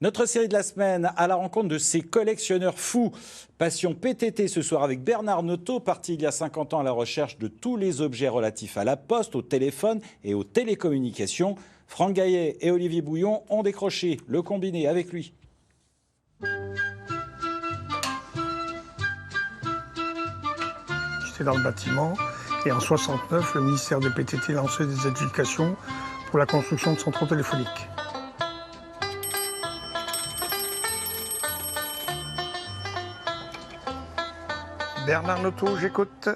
Notre série de la semaine à la rencontre de ces collectionneurs fous. Passion PTT ce soir avec Bernard Noto, parti il y a 50 ans à la recherche de tous les objets relatifs à la poste, au téléphone et aux télécommunications. Franck Gaillet et Olivier Bouillon ont décroché le combiné avec lui. J'étais dans le bâtiment et en 69, le ministère des PTT lançait des adjudications pour la construction de centraux téléphoniques. Bernard Noto, j'écoute.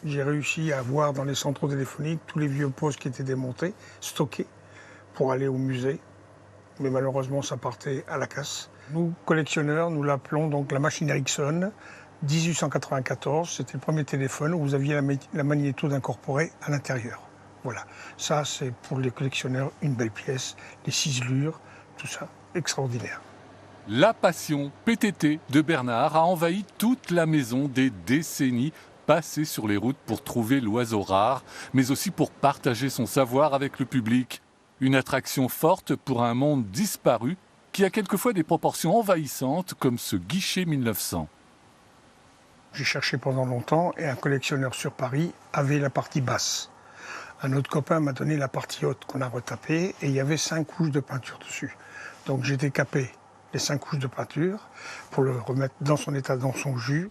J'ai réussi à voir dans les centraux téléphoniques tous les vieux postes qui étaient démontés, stockés, pour aller au musée. Mais malheureusement, ça partait à la casse. Nous, collectionneurs, nous l'appelons donc la machine Ericsson. 1894, c'était le premier téléphone où vous aviez la magnéto incorporée à l'intérieur. Voilà, ça c'est pour les collectionneurs une belle pièce, les ciselures, tout ça, extraordinaire. La passion PTT de Bernard a envahi toute la maison des décennies passées sur les routes pour trouver l'oiseau rare, mais aussi pour partager son savoir avec le public. Une attraction forte pour un monde disparu qui a quelquefois des proportions envahissantes comme ce guichet 1900. J'ai cherché pendant longtemps et un collectionneur sur Paris avait la partie basse. Un autre copain m'a donné la partie haute qu'on a retapée et il y avait 5 couches de peinture dessus. Donc j'ai décapé les 5 couches de peinture pour le remettre dans son état, dans son jus.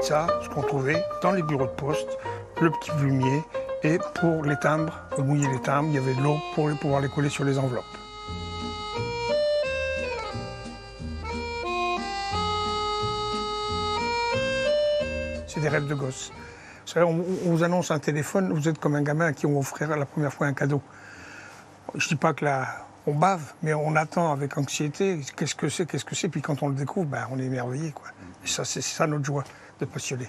Ça, ce qu'on trouvait dans les bureaux de poste, le petit plumier, et pour les timbres, pour mouiller les timbres, il y avait de l'eau pour pouvoir les coller sur les enveloppes. C'est des rêves de gosse. Vous savez, on vous annonce un téléphone, vous êtes comme un gamin à qui on offrirait la première fois un cadeau. Je ne dis pas que là, on bave, mais on attend avec anxiété. Qu'est-ce que c'est, puis quand on le découvre, on est émerveillé, quoi. Et ça, c'est ça notre joie de passionné.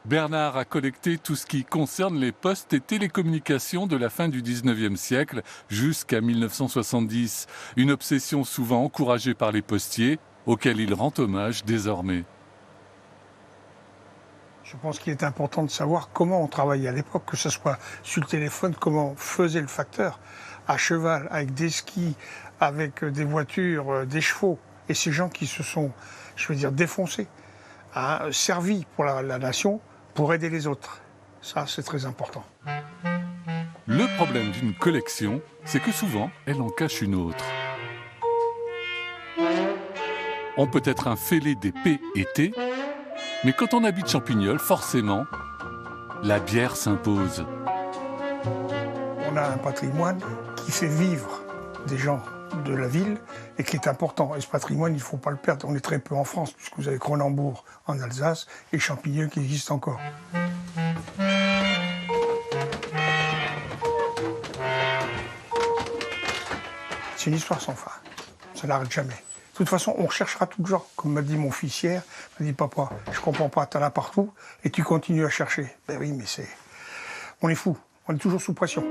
Bernard a collecté tout ce qui concerne les postes et télécommunications de la fin du 19e siècle jusqu'à 1970. Une obsession souvent encouragée par les postiers, auxquels il rend hommage désormais. Je pense qu'il est important de savoir comment on travaillait à l'époque, que ce soit sur le téléphone, comment faisait le facteur, à cheval, avec des skis, avec des voitures, des chevaux. Et ces gens qui se sont, défoncés, servis pour la nation, pour aider les autres. Ça, c'est très important. Le problème d'une collection, c'est que souvent, elle en cache une autre. On peut être un fêlé des P et T, mais quand on habite Champignol, forcément, la bière s'impose. On a un patrimoine qui fait vivre des gens de la ville et qui est important. Et ce patrimoine, il ne faut pas le perdre. On est très peu en France, puisque vous avez Cronenbourg en Alsace et Champignol qui existent encore. C'est une histoire sans fin. Ça n'arrête jamais. De toute façon, on cherchera toujours, comme m'a dit mon fils hier, il m'a dit « Papa, je comprends pas, t'en as partout, et tu continues à chercher. » Ben oui, mais on est fous, on est toujours sous pression.